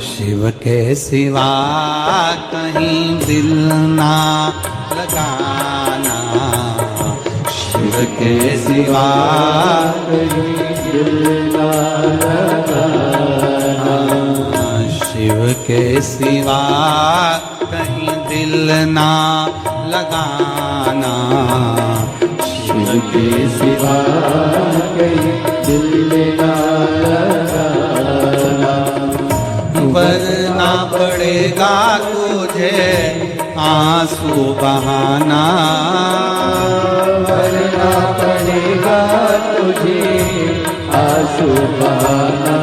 शिव के सिवा कहीं दिल ना लगाना, शिव के सिवा कहीं दिल ना लगाना, शिव के सिवा कहीं दिल ना लगाना, शिव के सिवा कहीं दिल ना लगाना, वरना पड़ेगा तुझे आंसू बहाना, वरना पड़ेगा तुझे आंसू बहाना,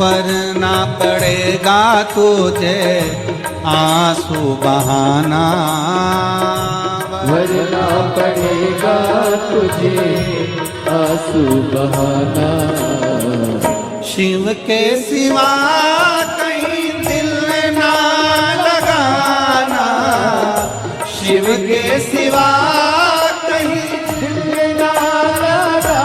वरना पड़ेगा तुझे आंसू बहाना, वरना पड़ेगा तुझे आंसू बहाना, शिव के सिवा कहीं दिल ना लगाना, शिव के सिवा कहीं दिल ना लगाना,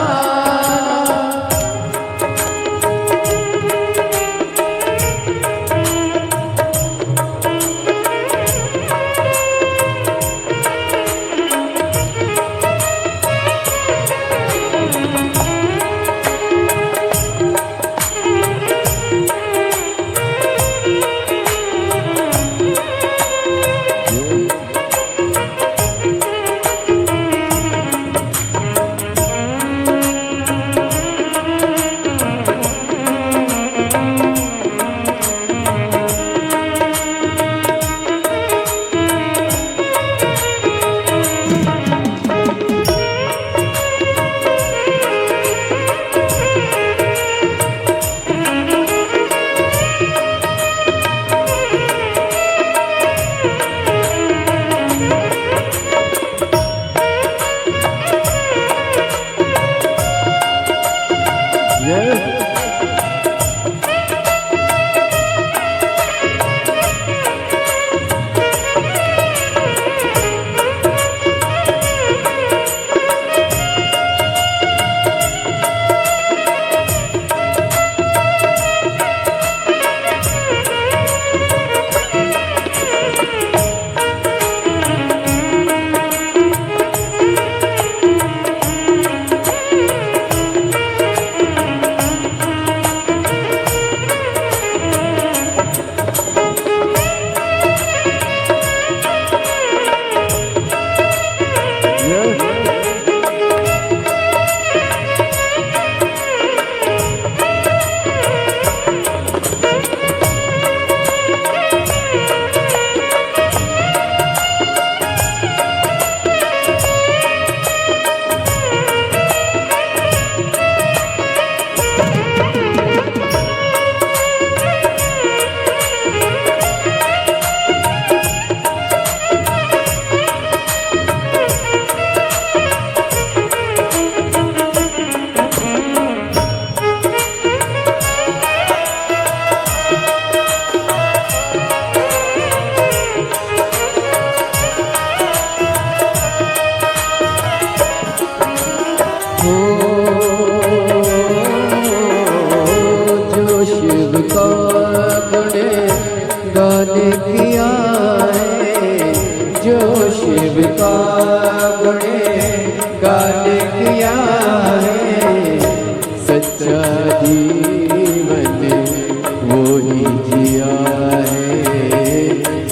जो शिव का गुणगान किया है, जो शिव का गुणगान किया है, सच्चा जीवन वो ही जिया है,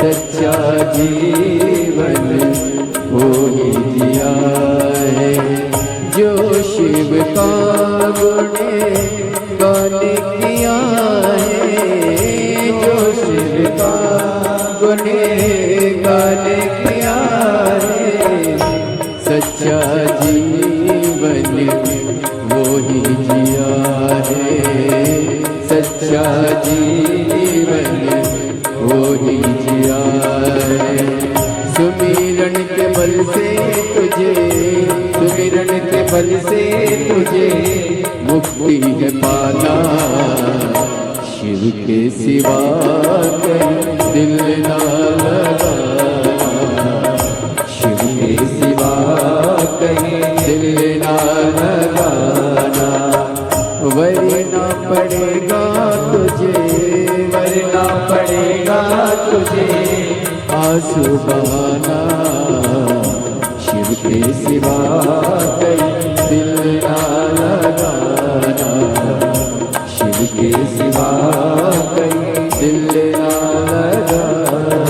सच्चा जीवन वो ही जिया है, जो शिव का गुणगान किया है, जो शिव का गुणगान किया है, सच्चा जीवन वो ही जिया है, सच्चा जीवन वो ही जिया है। सुमिरन के बल से तुझे, सुमिरन के बल से तुझे मुक्ति है पाना, शिव के सिवा कहीं दिल ना लगाना, शिव के सिवा कहीं दिल ना लगाना, वरना पड़ेगा तुझे मुझे, वरना पड़ेगा तुझे आंसू बहाना। शिव के सिवा कहीं दिल ना लगाना, शिव के सिवा कहीं दिल ना लगाना।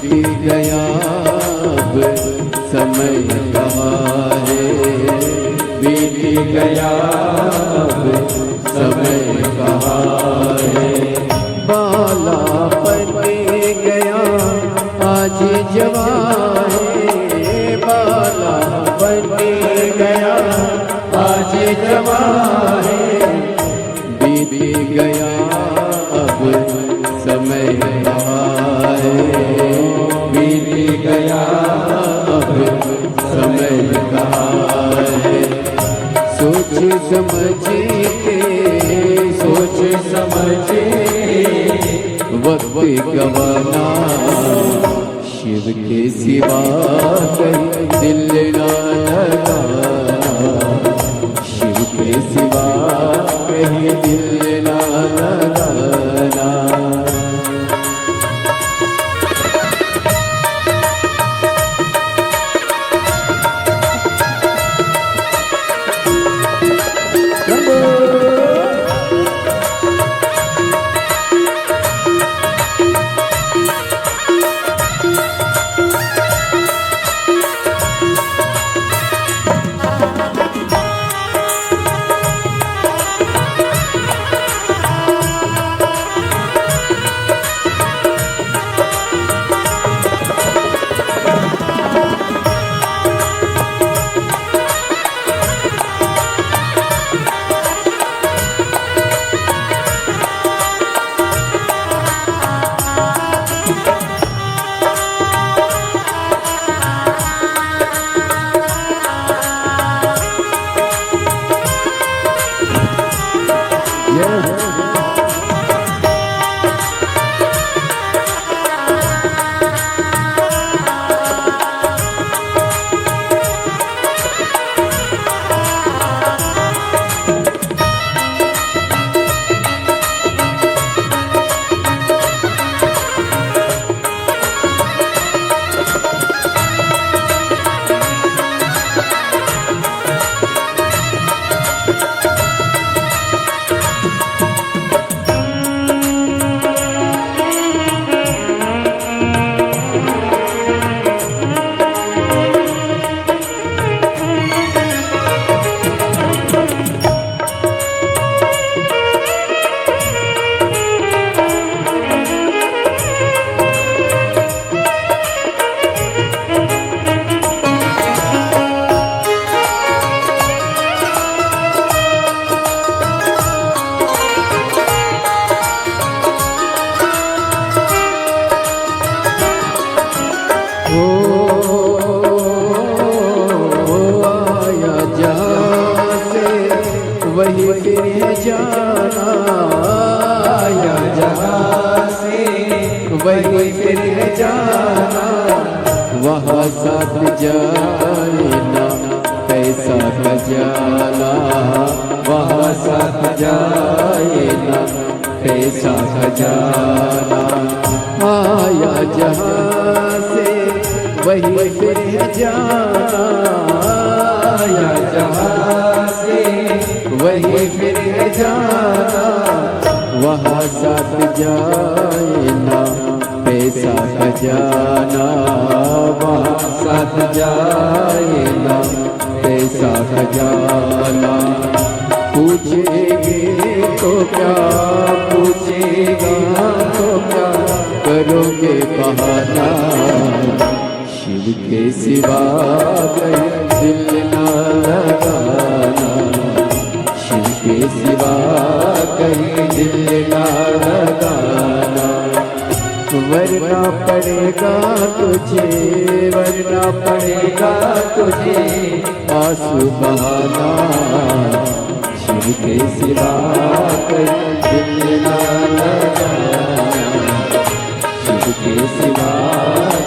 बीत गया अब समय कहाँ है, बीत गया अब समय कहाँ है। बाला बन गया आज जवान है, बाला बन गया आज जवान है। बीत गया अब समय कहाँ है, बीत गया अब समय कहाँ है। सोच समझ के, सोच समझ के वक्त गवाना, शिव के सिवा कहीं दिल ना लगाना, शिव के सिवा कहीं दिल ना लगाना। जाए ना कैसा खजाना, वहाँ साथ जाए ना कैसा खजाना। आया जहाँ से वही फिर जाना, आया जहाँ से वही फिर जाना, वहाँ साथ जाए ना पैसा खजाना, वहाँ साथ जाए ना पैसा खजाना। पूछेंगे तो क्या, पूछेगा तो क्या, करोगे बहाना, शिव के सिवा कहीं दिल ना लगाना, शिव के सिवा कहीं दिल ना लगाना। वरना पड़ेगा तुझे, वरना पड़ेगा तुझे आंसू बहाना, शिव के सिवा कहीं दिल ना लगाना, शिव के सिवा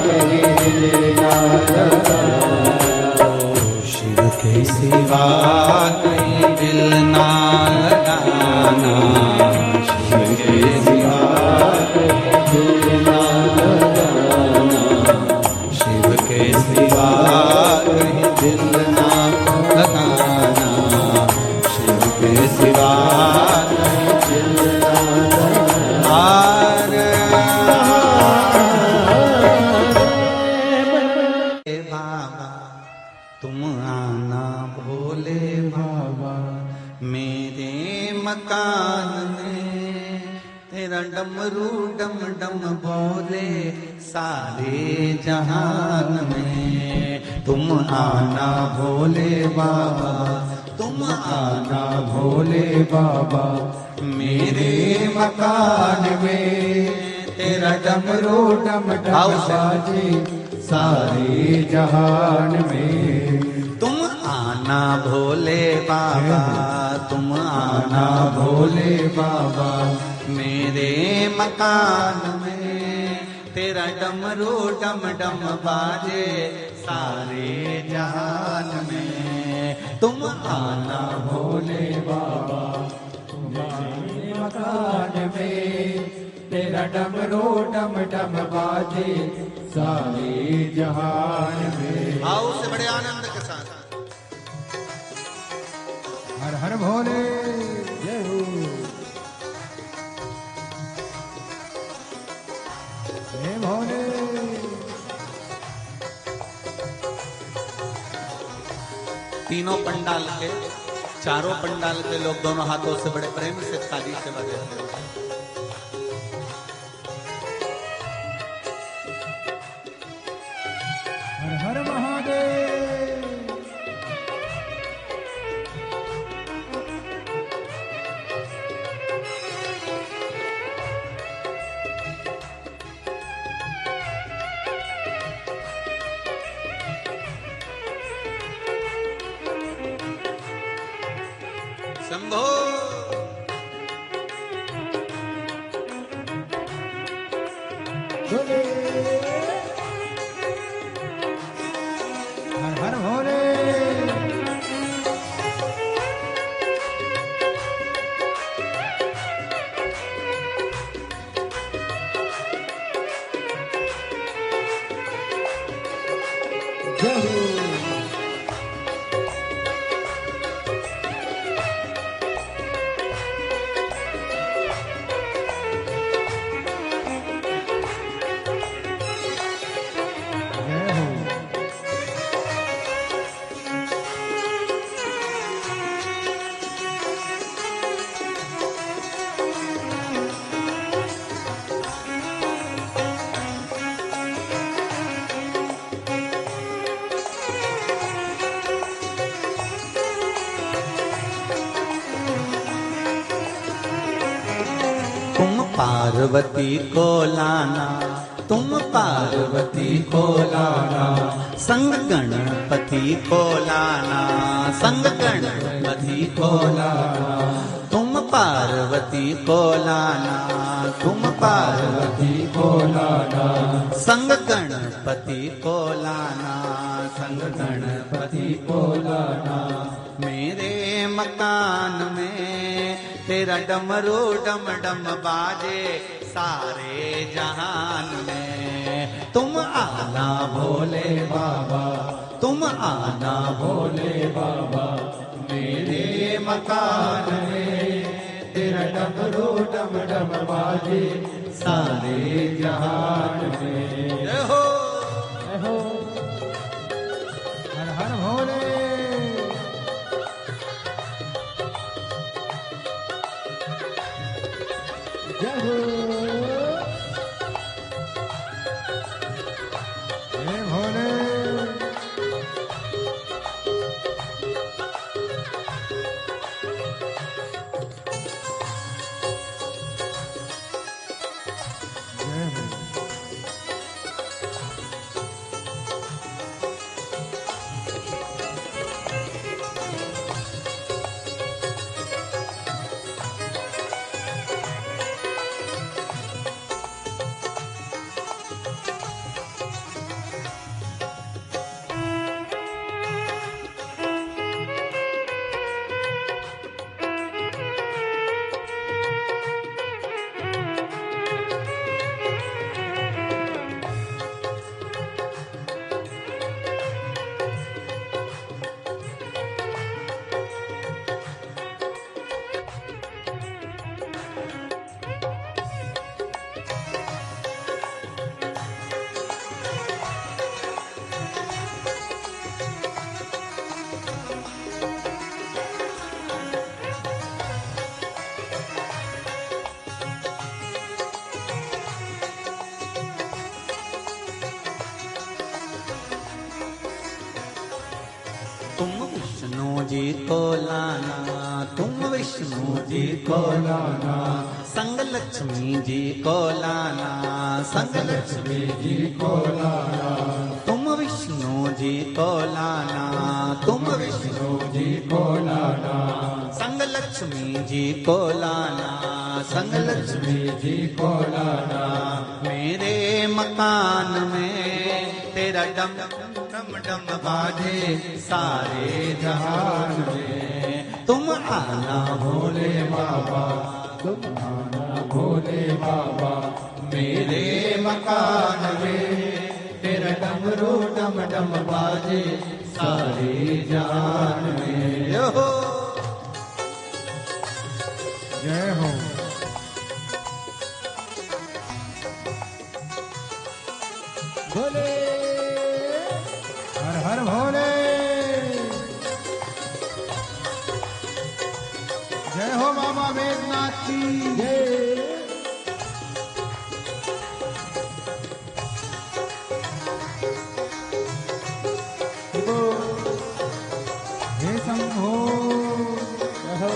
कहीं दिल ना लगाना। शिव के सिवा कहीं दिल ना लगाना, शिव के सिवा दिल ना लगाना, शिव के सिवा कहीं दिल ना लगाना, शिव के सिवा कहीं दिल ना लगाना। बाबा तुम आना भोले बाबा, मेरे मकान में तेरा डमरू डम डम बोले सारे जहान में। तुम आना भोले बाबा, तुम आना भोले बाबा, मेरे मकान में तेरा डमरू डम डम बाजे सारे जहान में। तुम आना भोले बाबा, तुम आना भोले बाबा, मेरे मकान में तेरा डमरू डम डम बाजे सारे जहान में। तुम आना भोले बाबा, तुम्हारे मकान में तेरा डमरू डम डम बाजे सारे जहान में। आओ से बड़े आनंद के साथ हर हर भोले जय हो, जय भोले। तीनों पंडाल के, चारों पंडाल के लोग दोनों हाथों से बड़े प्रेम से ताली से बजाते हैं। हर हर महादेव। शंभो हर हर भोले। जय हो। पार्वती को लाना, तुम पार्वती को लाना, संग गणपति को लाना, संग गणपति को लाना। तुम पार्वती को लाना, तुम पार्वती को लाना, संग गणपति को लाना, संग गणपति को लाना। मेरे मकान में तेरा डमरू डम डम बाजे सारे जहान में। तुम आना भोले बाबा, तुम आना भोले बाबा, मेरे मकान में तेरा डमरू डम डम बाजे सारे जहान में। जय हो। जय हो। हर हर भोले। जय हो। जय भोले। जय हो। तुम विष्णु जी को लाना, तुम विष्णु जी को लाना, संग लक्ष्मी जी को लाना, संग लक्ष्मी जी को लाना। तुम विष्णु जी को लाना, तुम विष्णु जी को लाना, संग लक्ष्मी जी को लाना, संग लक्ष्मी जी को लाना। मेरे मकान में तेरा डम डम डम बाजे सारे जहान में। तुम आना भोले बाबा, तुम आना भोले बाबा, मेरे मकान में तेरा डमरू डम डम बाजे सारे जहान में। जय हो। जय हो। भोले, हर हर भोले। जय हो बाबा वेदनाथ की जय। हे शंभो। जय हो।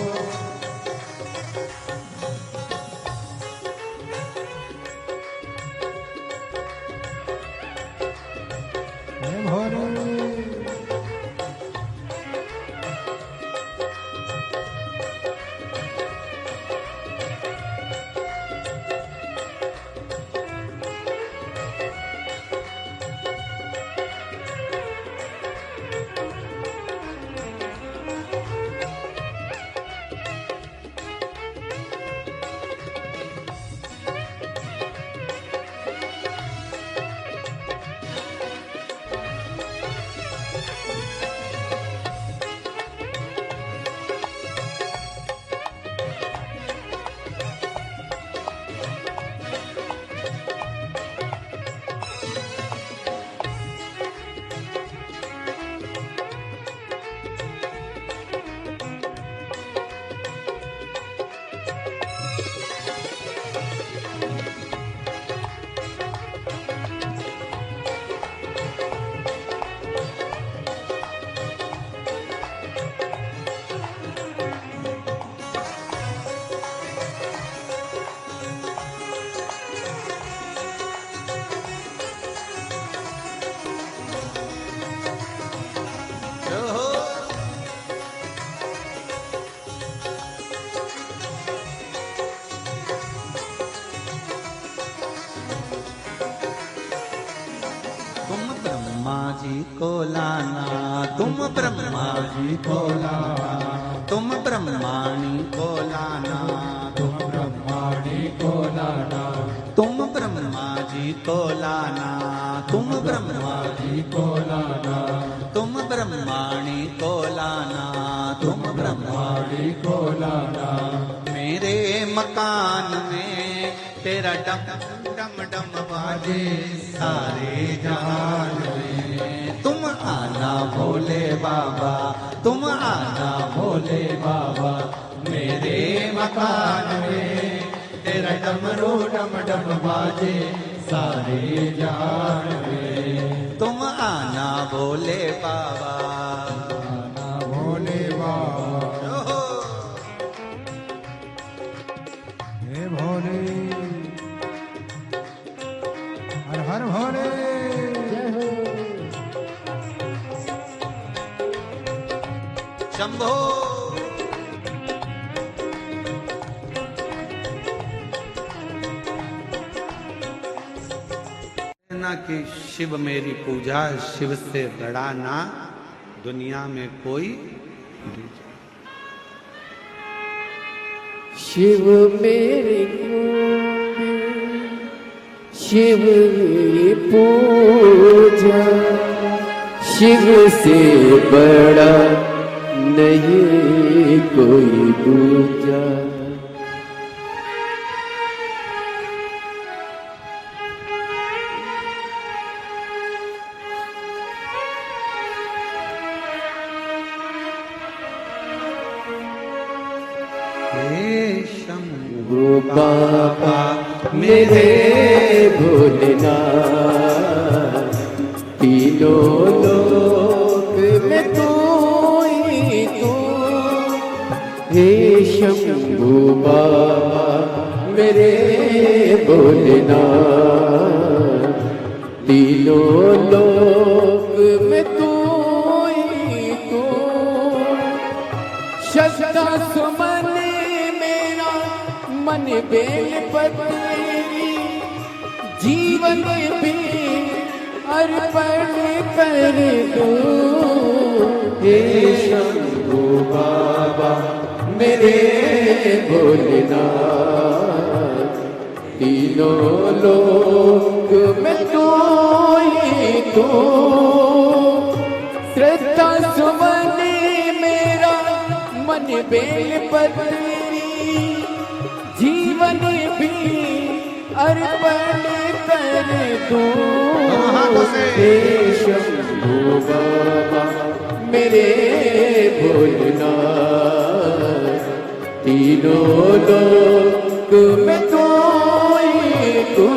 को लाना, तुम ब्रह्मा जी को लाना, तुम ब्रह्माणी को लाना, तुम ब्रह्माणी को लाना, तुम ब्रह्मा जी को लाना, तुम ब्रह्मा जी को लाना, तुम ब्रह्माणी को लाना, तुम ब्रह्माणी को लाना। मेरे मकान में तेरा डम डम डम बाजे सारे जहान में। तुम आना भोले बाबा, तुम आना भोले बाबा, मेरे मकान में तेरा डमरू डम डम बाजे सारे जहान में। तुम आना भोले बाबा, आना भोले बाबा, हे भोले, हर हर भोले। शंभो। ना कि शिव मेरी पूजा, शिव से बड़ा ना दुनिया में कोई। शिव मेरी शिव की पूजा, शिव से बड़ा नहीं कोई दूजा। हे शंभो बाबा मेरे भोलेनाथ, तीनों लोक में तू ही तू। हे शंभू बाबा मेरे भोलेनाथ, तीनों लोक में तू ही तू। श्रद्धा सुमन मेरा मन बेल पत्री, जीवन भी अर्पण कर दूं। हे शंभू बाबा मेरे भोलेनाथ, तीनों लोक में तू ही तू। श्रद्धा सुमन मेरा मन बेल पत्री, जीवन भी अर्पण कर दूं। हे शंभू बाबा मेरे भोलेनाथ, तीनों लोक में तू ही तू।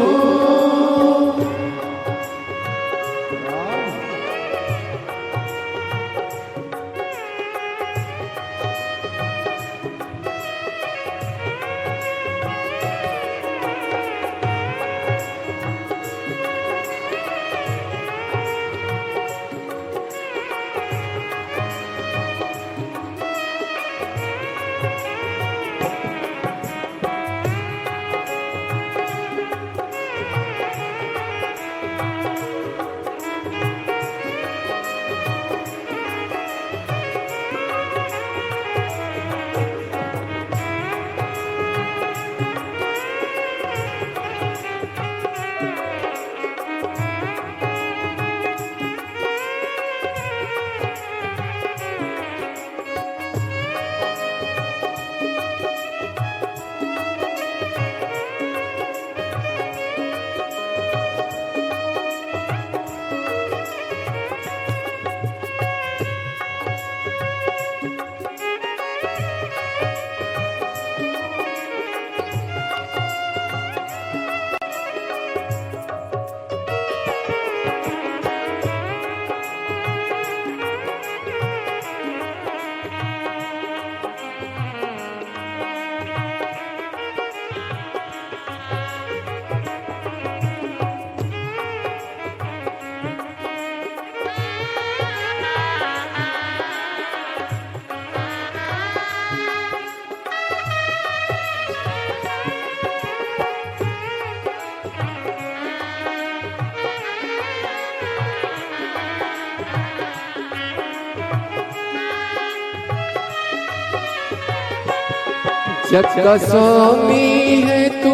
जग का स्वामी है तू,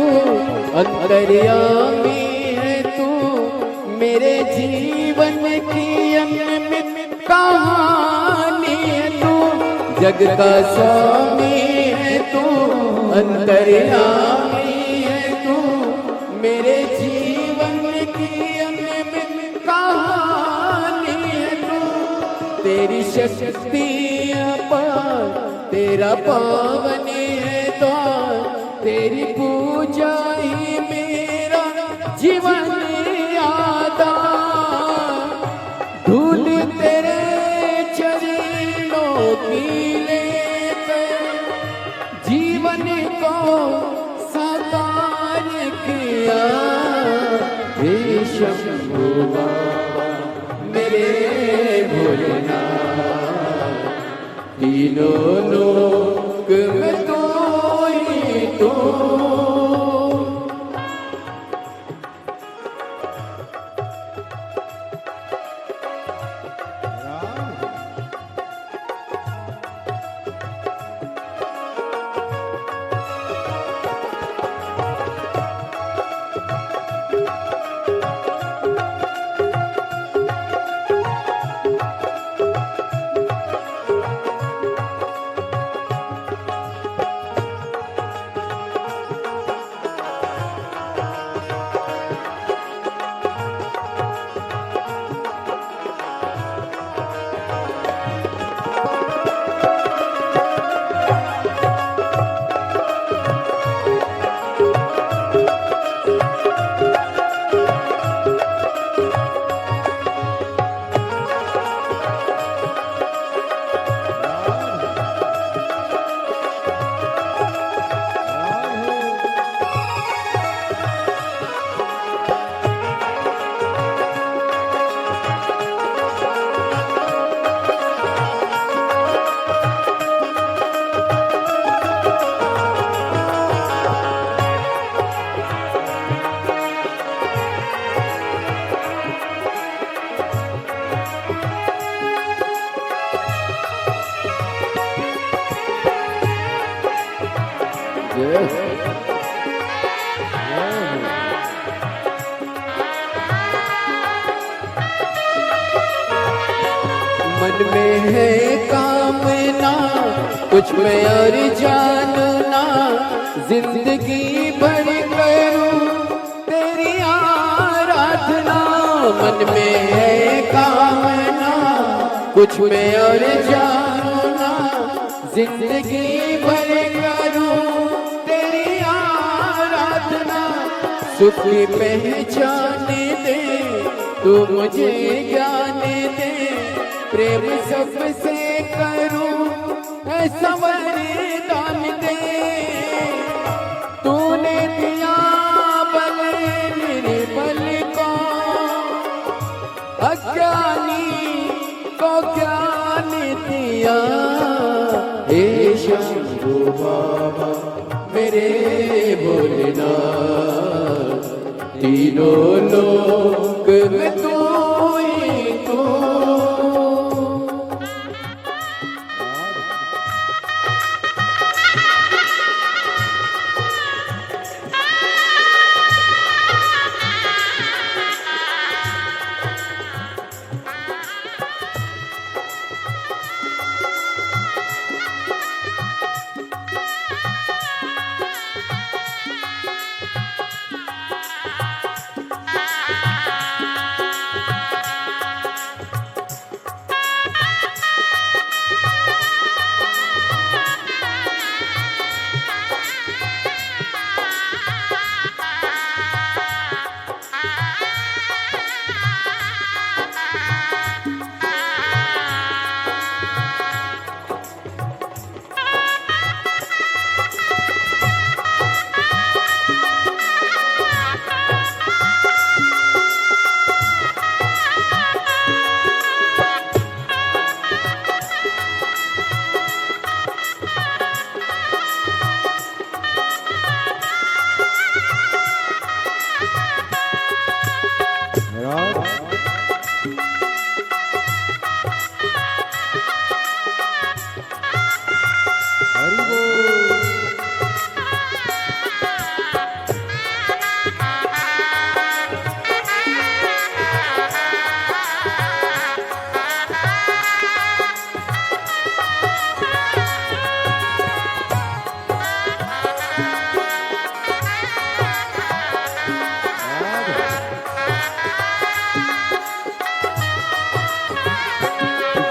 अंतर्यामी है तू, मेरे जीवन की अनमित कहानी है तू। जग का स्वामी है तू, अंतर्यामी है तू, मेरे जीवन की अनमित कहानी है तू। तेरी शक्ति अपार, तेरा पावन है द्वार, तेरी पूजा ही मेरा जीवन आधार। धूल तेरे चरणों की लेकर जीवन को साकार किया। हे शंभू बाबा मेरे भोलेनाथ, तीनों लोक में तू ही तू। मन में है कामना कुछ मैं और जानना, जिंदगी भर करूं तेरी आराधना। मन में है कामना कुछ मैं और जानना, जिंदगी भर करूं तेरी आराधना। सुख पहचाने दे तू मुझे ज्ञान दे, प्रेम सबसे करूं ऐसा वरदान दे। तूने दिया बल निर्बल को, अज्ञानी को ज्ञान दिया। हे शंभू बाबा मेरे भोलेनाथ, तीनों लोक में तू ही तू।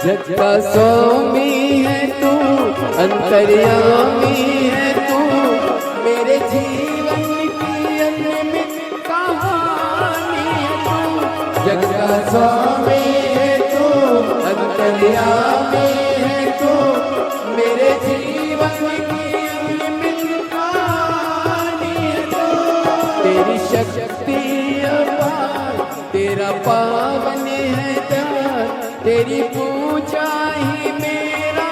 जग का स्वामी है तू, अंतर्यामी है तू, मेरे जीवन की अनमित कहानी है तू। जग का स्वामी है तू, अंतर्यामी है तू, मेरे जीवन की अनमित कहानी है तू। तेरी शक्ति अपार, तेरा पावन है ध्यान, तेरी पूजा ही मेरा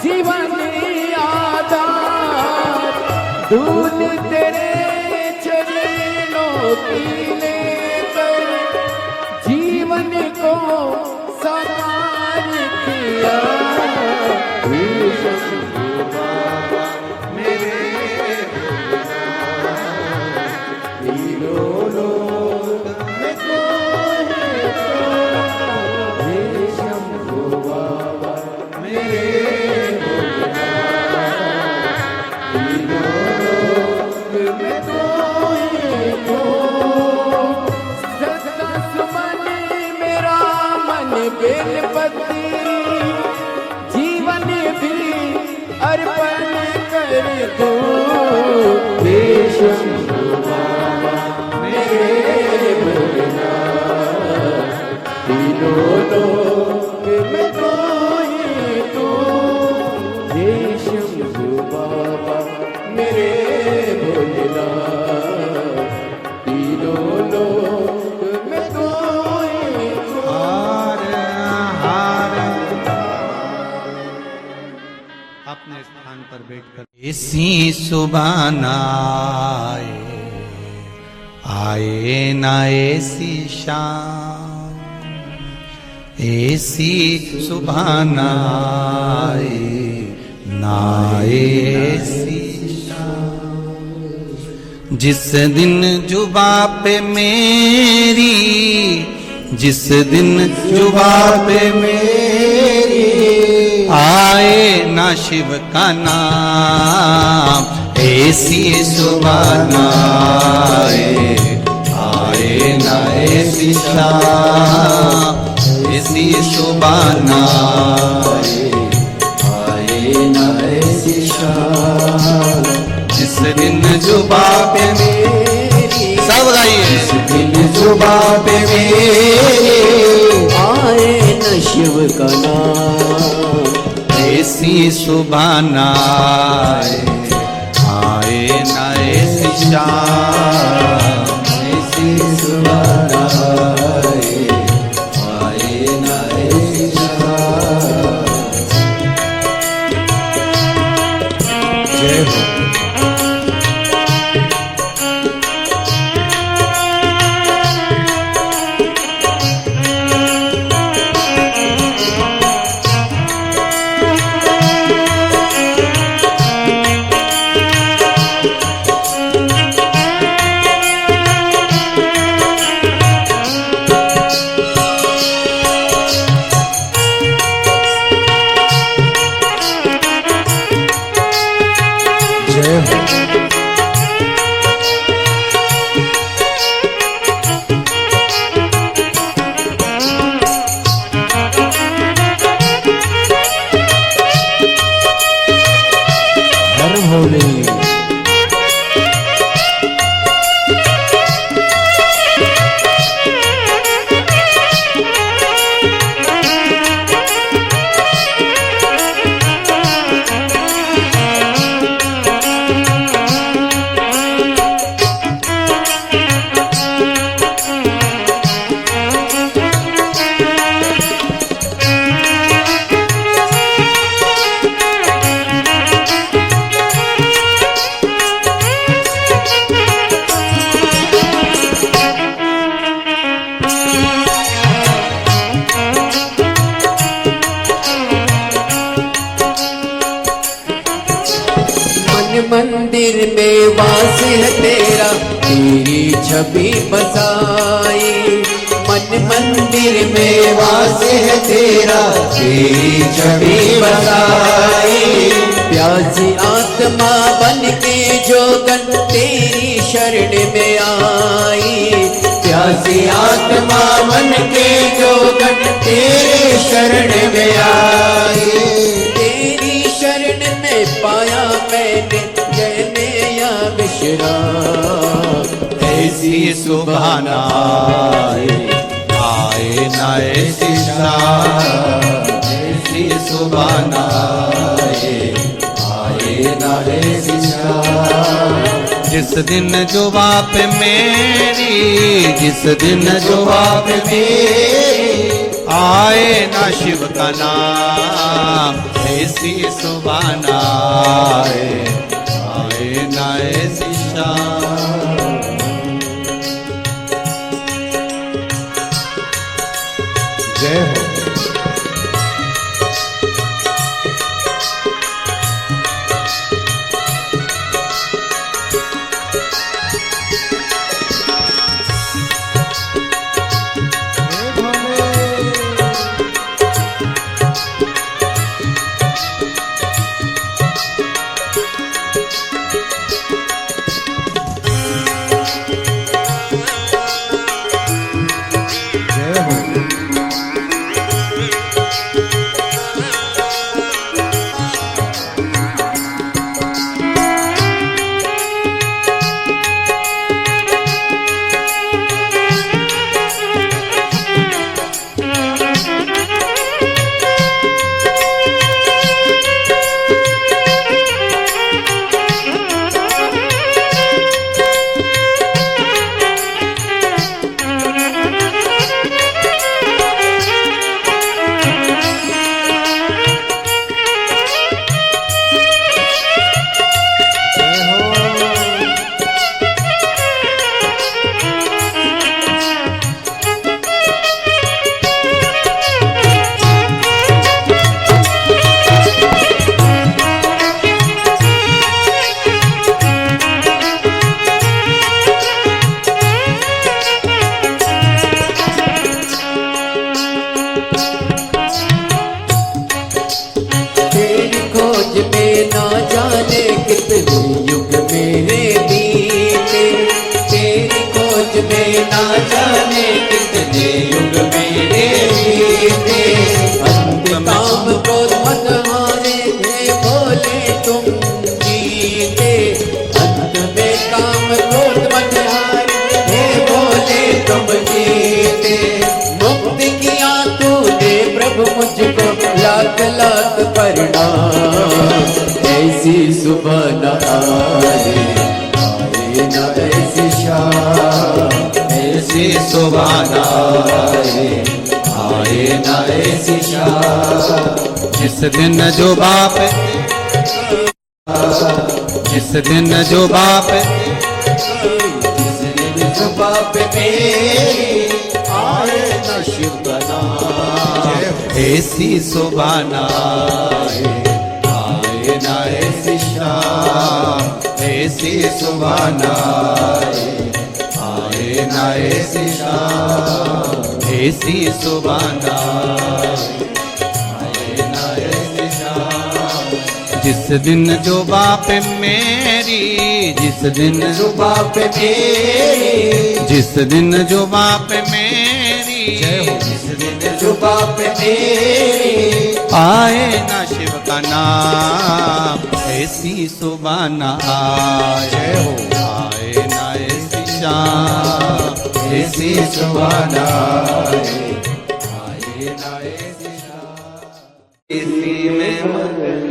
जीवन आधार। दूध तेरे चरणों की लेकर जीवन को साकार किया। जीवन भी अर्पण कर दो। देश मेरे भोलेनाथ, तीनों लोक में तो ही तू। देश बाबा मेरे भोलेनाथ, तीनों लोक में तो ही तू। अपने स्थान पर बैठकर ऐसी सुबाना आए ना ऐसी शाम, ऐसी सुबाना आए ना ऐसी शाम। जिस दिन जुबा पे मेरी, जिस दिन जुबा पे मेरी आए ना शिव का नाम, ऐसी सुबाना आए ना ऐसी शाम, ऐसी सुबाना आए ना ऐसी शाम। जिस दिन जुबा पे मेरी, सब गाइए, जिस दिन जुबा पे मेरी आए न शिव का नाम, ऐसी सुबाना आए ना ऐसी शाम, ऐसी सुबाना आए ना ऐसी शाम। जय हो। मंदिर में वास है तेरा, तेरी छवि बसाई। मन मंदिर में वास है तेरा, तेरी छवि बसाई। प्यासी आत्मा बन के जोगन तेरी शरण में आई। प्यासी आत्मा बन के जोगन तेरी शरण में आए। तेरी शरण में पाया मैंने जैने या विश्राम। ऐसी सुबह न आए न ऐसी शाम, ऐसी सुबह न आए न ऐसी शाम। जिस दिन जुबा पे मेरी, जिस दिन जुबा पे मेरी आए ना शिव का नाम, ऐसी सुबह न आए ना ऐसी शाम। जय हो। ऐसी सुबह न आए, आए न ऐसी शाम। ऐसी सुबह न आए न ऐसी शाम। जिस दिन जो बाप, जिस दिन जो बाप, जिस दिन जो बाप मेरी आए न शिव का नाम। ऐसी सुबह न आए न ऐसी शाम। ऐसी सुबह न आए न ऐसी शाम। ऐसी सुबह न आए न ऐसी शाम। जिस दिन जो बाप मेरी, जिस दिन जो बाप मेरी, जिस दिन जो बाप मेरी, जिस दिन जो बाप मेरी आए ना शिव का नाम। ऐसी सुबह न आए आए ना ऐसी शाम। ऐसी सुबह न आए ना ऐसी शाम। किसी में मगन,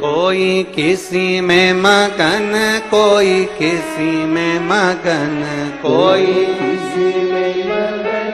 कोई किसी में मगन, कोई किसी में मगन, कोई किसी में मगन,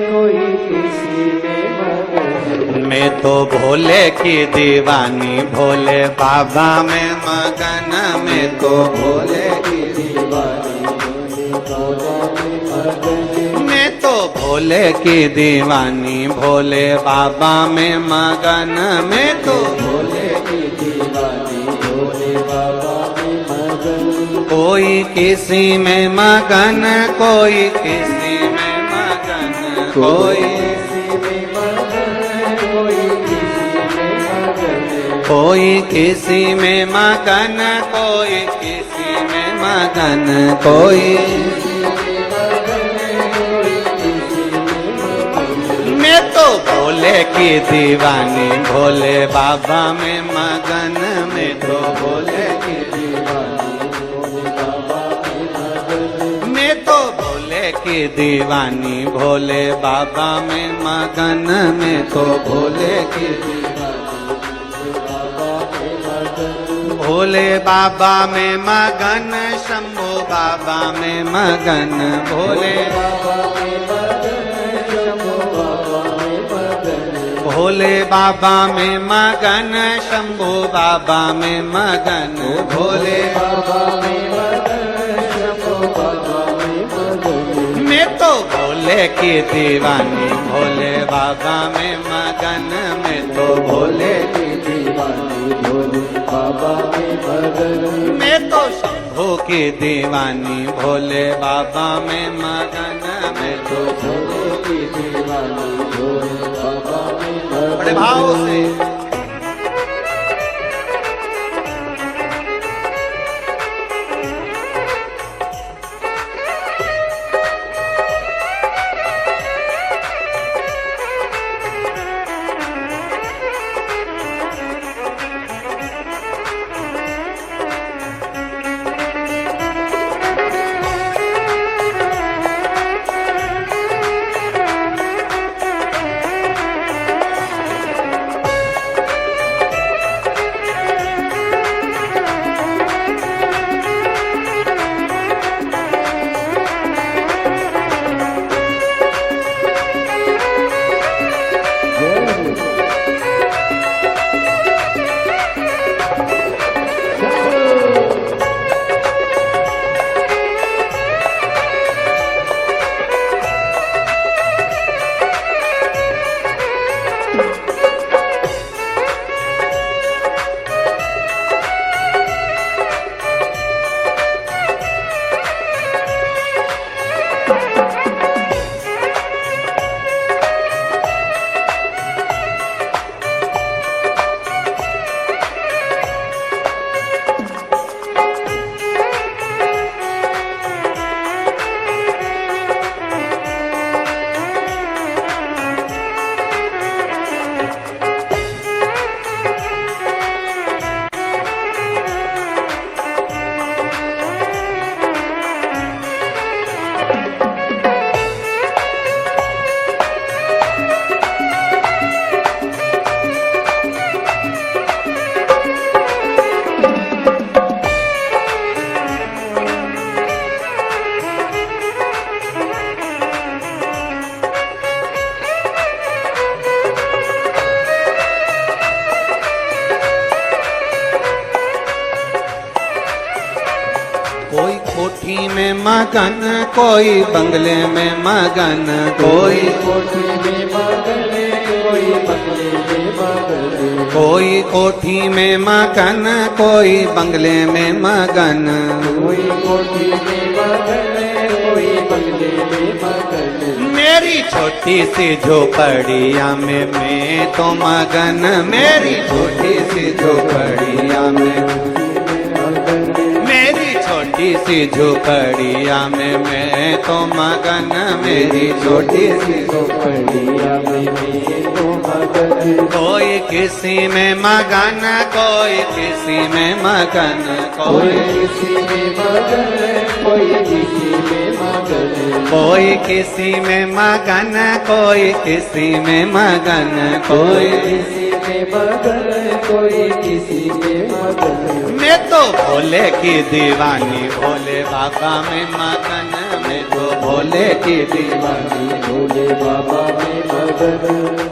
कोई किसी में मगन। मैं तो भोले की दीवानी, भोले बाबा में मगन। मैं तो भोले की दीवानी, भोले बाबा में मगन। मैं तो भोले की दीवानी, भोले बाबा में मगन। मैं तो भोले की दीवानी, भोले बाबा में मगन। कोई किसी में मगन, कोई किसी में मगन, कोई कोई किसी में मगन, कोई किसी में मगन, कोई। मैं तो तो भोले की दीवानी, भोले बाबा में मगन, मैं तो भोले की मैं तो भोले की दीवानी, भोले बाबा में मगन, मैं तो भोले की भोले बाबा में मगन, शंभो बाबा में मगन, भोले भोले बाबा में मगन, शंभो बाबा में मगन, भोले बाबा में मैं तो भोले की दीवानी, भोले बाबा में मगन, मैं तो भोले की दीवानी, भोले बाबा में मगन, मैं तो शंभू की दीवानी, भोले बाबा में मगन, मैं तो शंभू की दीवानी, भोले बाबा में मगन। बड़े भाव से कोई कोठी में मगन, कोई बंगले में मगन, कोई कोठी में मगन, कोई बंगले में मगन, कोई कोठी में मगन, कोई बंगले में मगन, कोई कोठी में मगन, कोई बंगले में मगन। मेरी छोटी सी झोपड़िया में मैं तो मगन, मेरी छोटी सी झोपड़िया में मेरी छोटी सी झोपड़िया में मैं तो मगन, मेरी छोटी सी झोपड़िया में मैं तो मगन। कोई किसी में मगन, कोई किसी में मगन, कोई किसी में मगन, कोई किसी में मगन, कोई किसी में मगन, कोई किसी में मगन, कोई किसी में मगन, कोई किसी में मगन। मैं तो भोले की दीवानी, भोले बाबा में मगन, मैं तो भोले की दीवानी, भोले बाबा में मगन।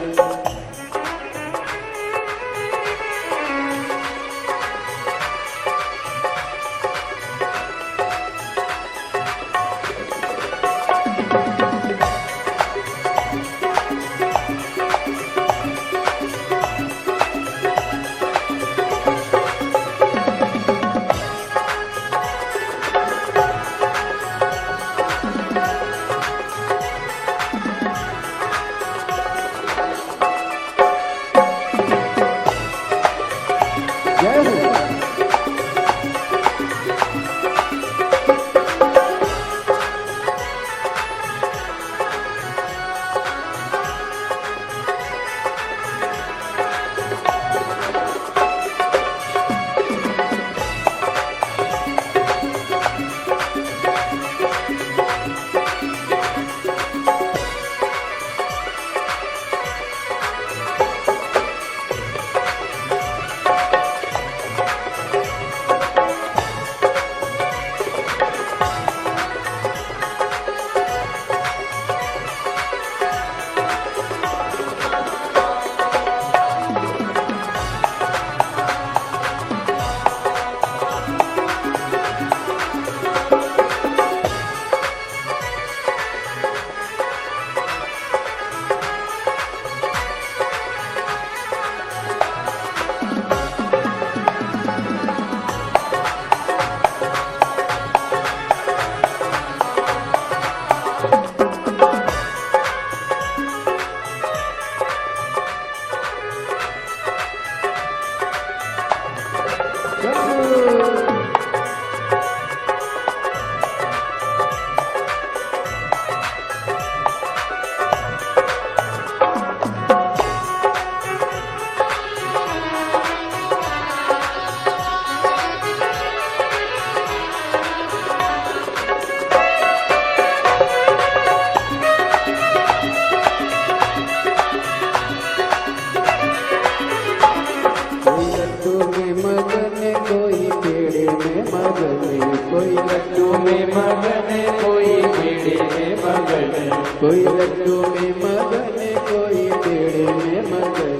कोई लड्डू में मगन कोई पेड़े में मगन कोई लड्डू में मगन कोई पेड़े में मगन कोई लड्डू में मगन कोई पेड़े में मगन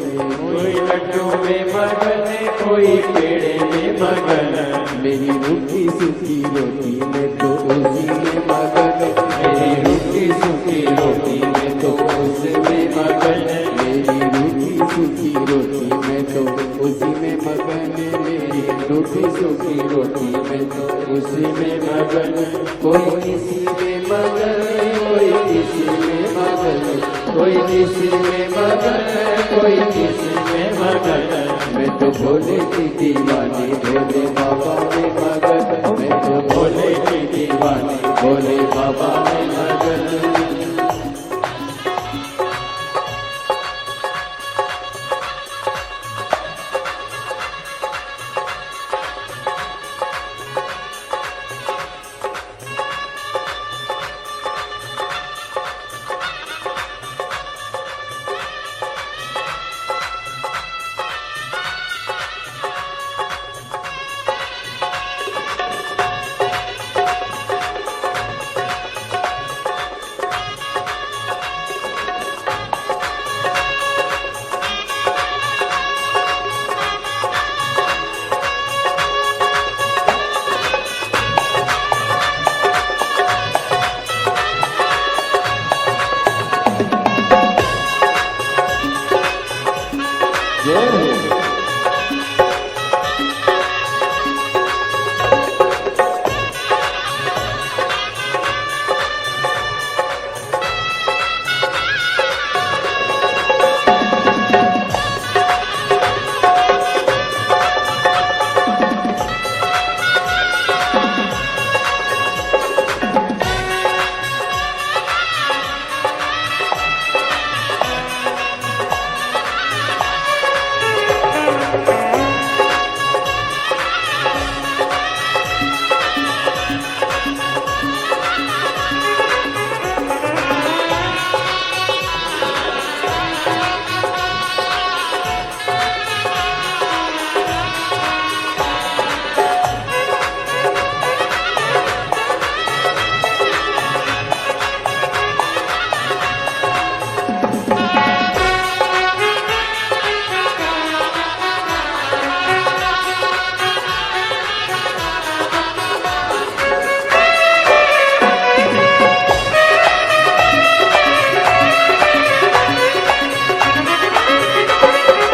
कोई लड्डू में मगन कोई पेड़े में मगन मेरी रूखी सूखी रोटी में तो उसी में मगन मेरी रूखी सूखी रोटी में तो उसमें मगन मेरी रूखी सूखी रोटी में तो उसी में मगन मेरी रूखी सूखी रोटी में तो उसी में मगन कोई किसी में मगन कोई किसी में मगन कोई किसी में मगन कोई किसी में मगन मैं तो भोले की दीवानी भोले बाबा में मगन मैं तो भोले की दीवानी भोले बाबा में मगन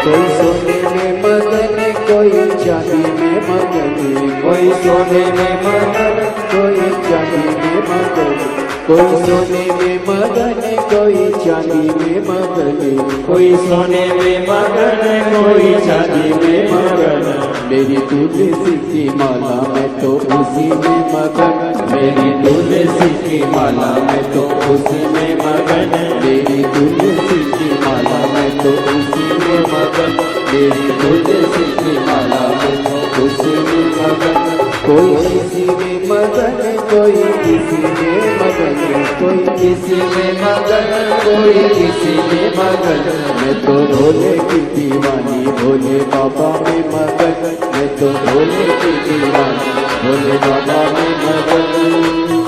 कोई सोने में मगन कोई चांदी में मगन कोई सोने में मगन कोई चांदी में मगन कोई सोने में मगन कोई चांदी में मगन कोई सोने में मगन कोई चांदी में मगन मेरी तुलसी की माला में तो उसी में मगन मेरी तुलसी की माला में तो उसी में मगन मेरी तुलसी की माला में तो उसी में मगन मेरी तुलसी की माला में तो उसी में मगन कोई किसी में मगन कोई किसी में मगन कोई किसी में मगन कोई किसी में मगन मैं तो भोले की दीवानी भोले बाबा में मगन मैं तो भोले की दीवानी भोले बाबा में मगन